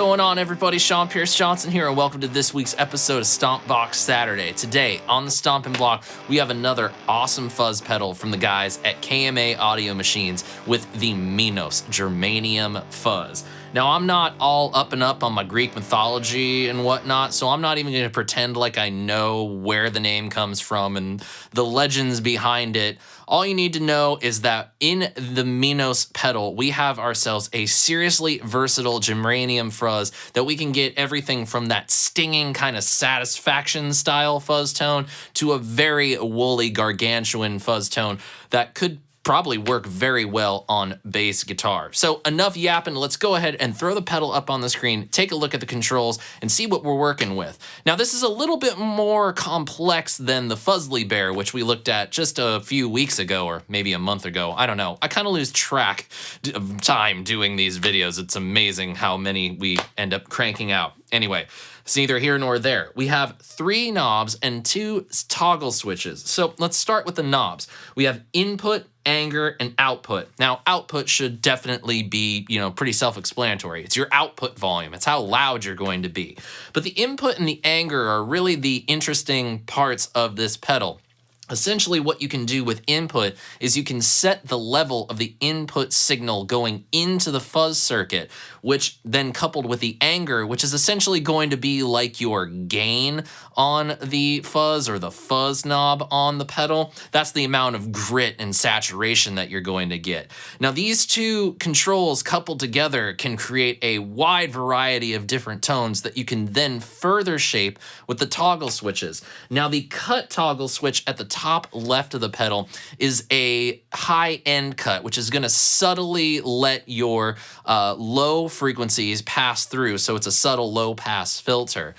going on, everybody? SeanPierceJohnson here, and welcome to this week's episode of Stompbox Saturday. Today, on the Stompin block, we have another awesome fuzz pedal from the guys at KMA Audio Machines with the MINOS Germanium Fuzz. Now, I'm not all up and up on my Greek mythology and whatnot, so I'm not even going to pretend like I know where the name comes from and the legends behind it. All you need to know is that in the MINOS pedal, we have ourselves a seriously versatile germanium fuzz that we can get everything from that stinging kind of satisfaction style fuzz tone to a very woolly gargantuan fuzz tone that could probably work very well on bass guitar. So enough yapping, let's go ahead and throw the pedal up on the screen, take a look at the controls, and see what we're working with. Now, this is a little bit more complex than the Fuzzly Bear, which we looked at just a few weeks ago, or maybe a month ago. I don't know. I kind of lose track of time doing these videos. It's amazing how many we end up cranking out. Anyway, it's neither here nor there. We have 3 knobs and 2 toggle switches. So let's start with the knobs. We have input, anger, and output. Now, output should definitely be, pretty self-explanatory. It's your output volume. It's how loud you're going to be. But the input and the anger are really the interesting parts of this pedal. Essentially, what you can do with input is you can set the level of the input signal going into the fuzz circuit, which then coupled with the anger, which is essentially going to be like your gain on the fuzz or the fuzz knob on the pedal. That's the amount of grit and saturation that you're going to get. Now, these two controls coupled together can create a wide variety of different tones that you can then further shape with the toggle switches. Now, the cut toggle switch at the top left of the pedal is a high end cut, which is going to subtly let your low frequencies pass through. So it's a subtle low pass filter.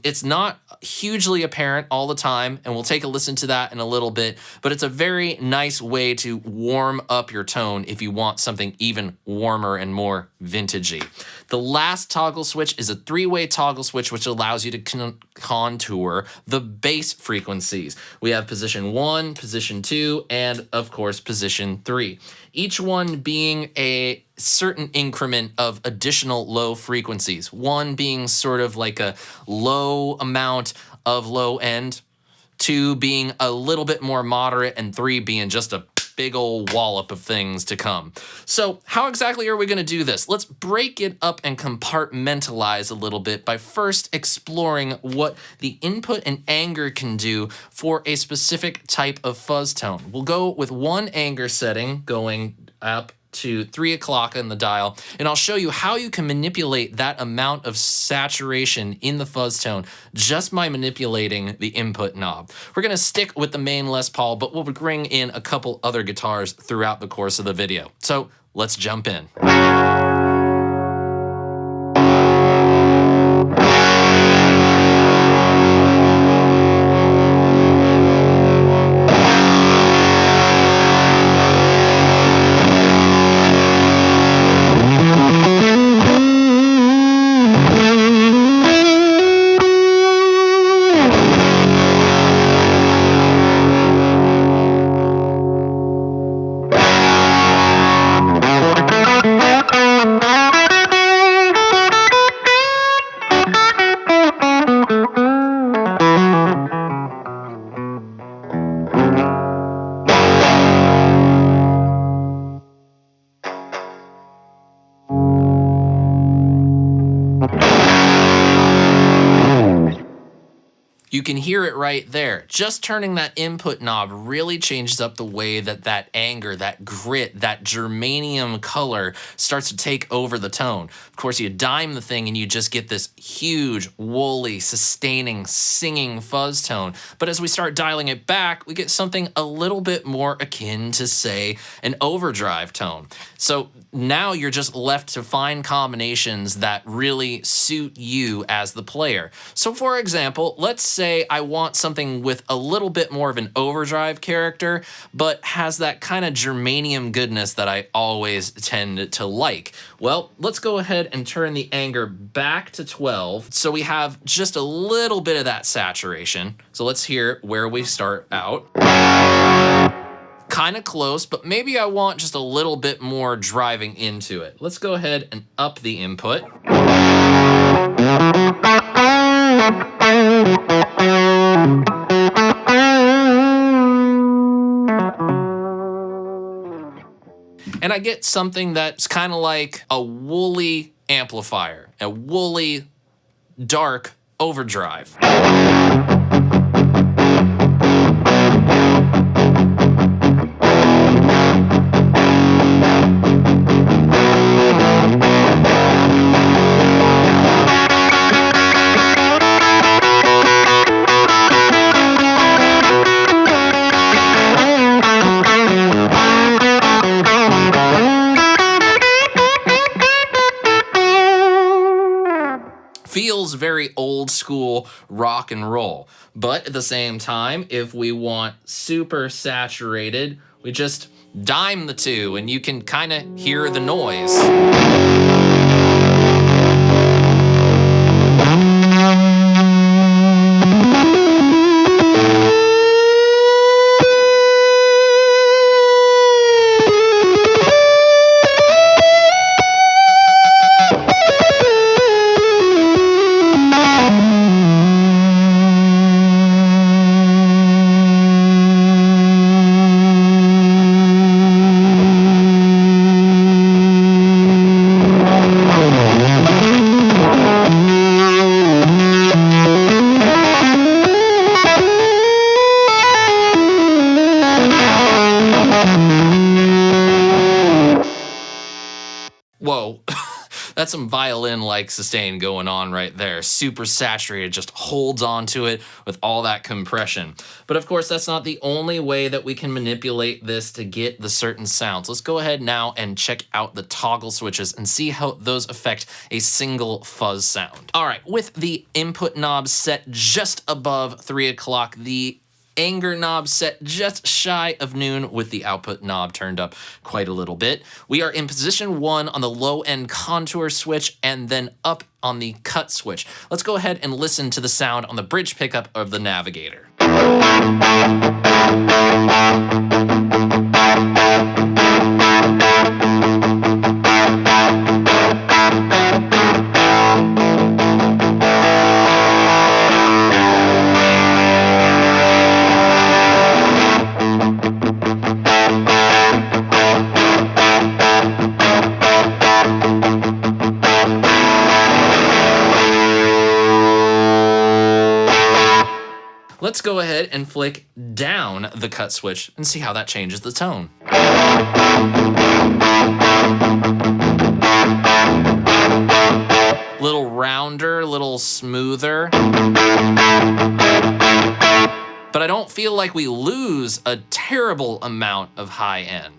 It's not hugely apparent all the time, and we'll take a listen to that in a little bit, but it's a very nice way to warm up your tone if you want something even warmer and more vintagey. The last toggle switch is a 3-way toggle switch, which allows you to contour the bass frequencies. We have position 1, position 2, and of course, position 3. Each one being a certain increment of additional low frequencies. 1 being sort of like a low amount of low end, 2 being a little bit more moderate, and 3 being just a big old wallop of things to come. So how exactly are we going to do this? Let's break it up and compartmentalize a little bit by first exploring what the input and anger can do for a specific type of fuzz tone. We'll go with 1 anger setting going up to 3 o'clock in the dial, and I'll show you how you can manipulate that amount of saturation in the fuzz tone just by manipulating the input knob. We're going to stick with the main Les Paul, but we'll bring in a couple other guitars throughout the course of the video. So let's jump in. You can hear it right there. Just turning that input knob really changes up the way that anger, that grit, that germanium color starts to take over the tone. Of course, you dime the thing and you just get this huge, woolly, sustaining, singing fuzz tone. But as we start dialing it back, we get something a little bit more akin to, say, an overdrive tone. So now you're just left to find combinations that really suit you as the player. So for example, let's say I want something with a little bit more of an overdrive character, but has that kind of germanium goodness that I always tend to like. Well, let's go ahead and turn the anger back to 12. So we have just a little bit of that saturation. So let's hear where we start out. Kind of close, but maybe I want just a little bit more driving into it. Let's go ahead and up the input. I get something that's kind of like a woolly amplifier, a woolly, dark overdrive. Feels very old school rock and roll, but at the same time, if we want super saturated, we just dime the two and you can kind of hear the noise. Whoa, that's some violin-like sustain going on right there. Super saturated, just holds on to it with all that compression. But of course, that's not the only way that we can manipulate this to get the certain sounds. Let's go ahead now and check out the toggle switches and see how those affect a single fuzz sound. All right, with the input knob set just above 3 o'clock, the anger knob set just shy of noon with the output knob turned up quite a little bit. We are in position 1 on the low end contour switch and then up on the cut switch. Let's go ahead and listen to the sound on the bridge pickup of the Navigator. Let's go ahead and flick down the cut switch and see how that changes the tone. Little rounder, little smoother. But I don't feel like we lose a terrible amount of high end.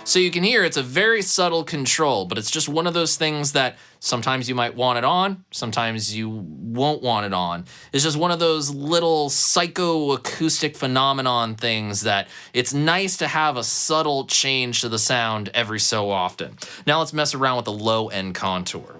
So you can hear it's a very subtle control, but it's just one of those things that sometimes you might want it on, sometimes you won't want it on. It's just one of those little psychoacoustic phenomenon things that it's nice to have a subtle change to the sound every so often. Now let's mess around with the low end contour.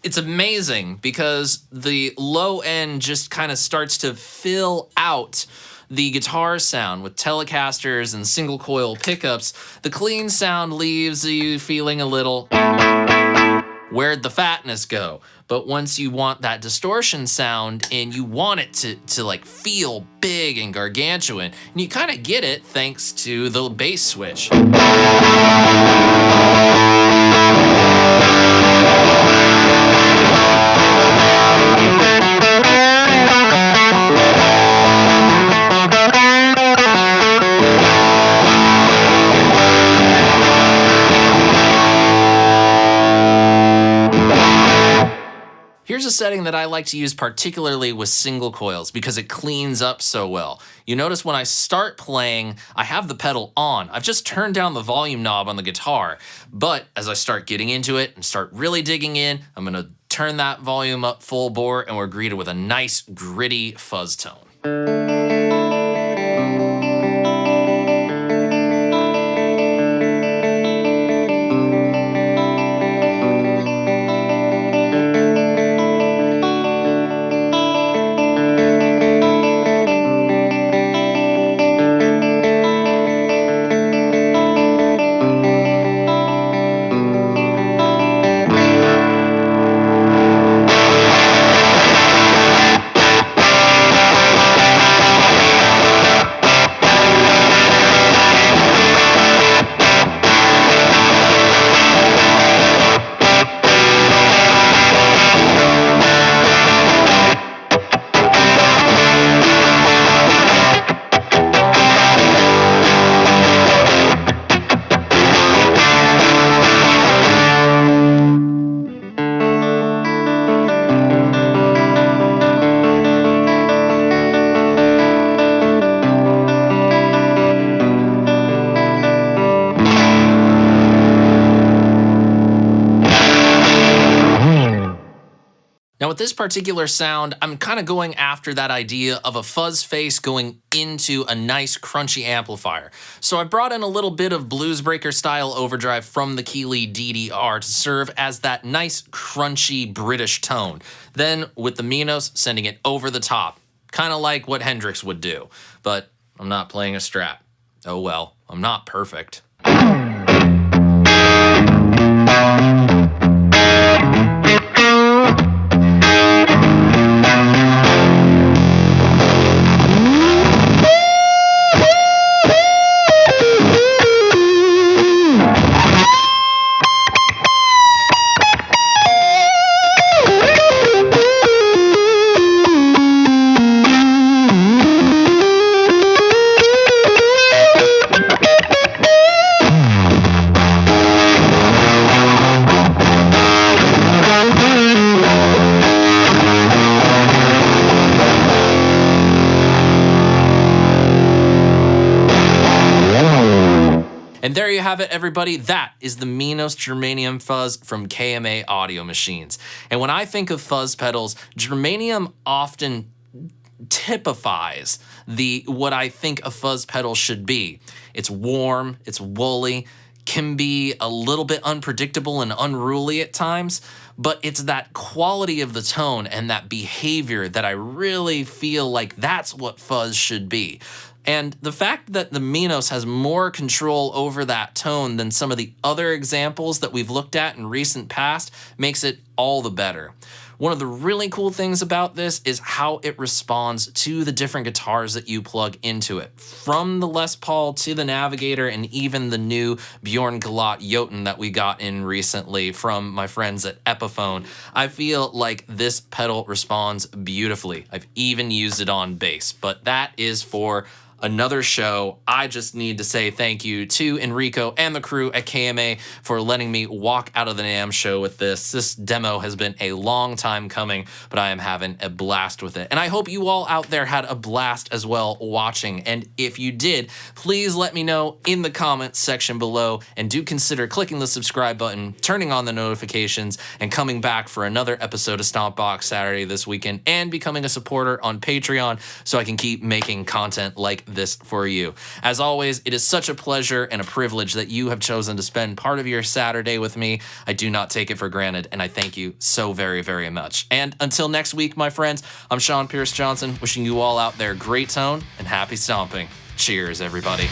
It's amazing because the low end just kind of starts to fill out the guitar sound with Telecasters and single coil pickups. The clean sound leaves you feeling a little Where'd the fatness go? But once you want that distortion sound and you want it to like feel big and gargantuan, and you kind of get it thanks to the bass switch. Here's a setting that I like to use particularly with single coils because it cleans up so well. You notice when I start playing, I have the pedal on. I've just turned down the volume knob on the guitar, but as I start getting into it and start really digging in, I'm gonna turn that volume up full bore and we're greeted with a nice gritty fuzz tone. Now with this particular sound, I'm kind of going after that idea of a fuzz face going into a nice crunchy amplifier. So I brought in a little bit of bluesbreaker style overdrive from the Keeley DDR to serve as that nice crunchy British tone. Then with the MINOS, sending it over the top, kind of like what Hendrix would do. But I'm not playing a Strat. Oh well, I'm not perfect. And there you have it, everybody. That is the MINOS Germanium Fuzz from KMA Audio Machines. And when I think of fuzz pedals, germanium often typifies what I think a fuzz pedal should be. It's warm, it's woolly, can be a little bit unpredictable and unruly at times, but it's that quality of the tone and that behavior that I really feel like that's what fuzz should be. And the fact that the MINOS has more control over that tone than some of the other examples that we've looked at in recent past makes it all the better. One of the really cool things about this is how it responds to the different guitars that you plug into it. From the Les Paul to the Navigator and even the new Bjorn Galat Jotun that we got in recently from my friends at Epiphone, I feel like this pedal responds beautifully. I've even used it on bass, but that is for another show. I just need to say thank you to Enrico and the crew at KMA for letting me walk out of the NAMM show with this. This demo has been a long time coming, but I am having a blast with it. And I hope you all out there had a blast as well watching. And if you did, please let me know in the comments section below, and do consider clicking the subscribe button, turning on the notifications, and coming back for another episode of Stompbox Saturday this weekend, and becoming a supporter on Patreon so I can keep making content like this for you. As always, it is such a pleasure and a privilege that you have chosen to spend part of your Saturday with me. I do not take it for granted, and I thank you so very, very much. And until next week, my friends, I'm SeanPierceJohnson, wishing you all out there great tone and happy stomping. Cheers, everybody.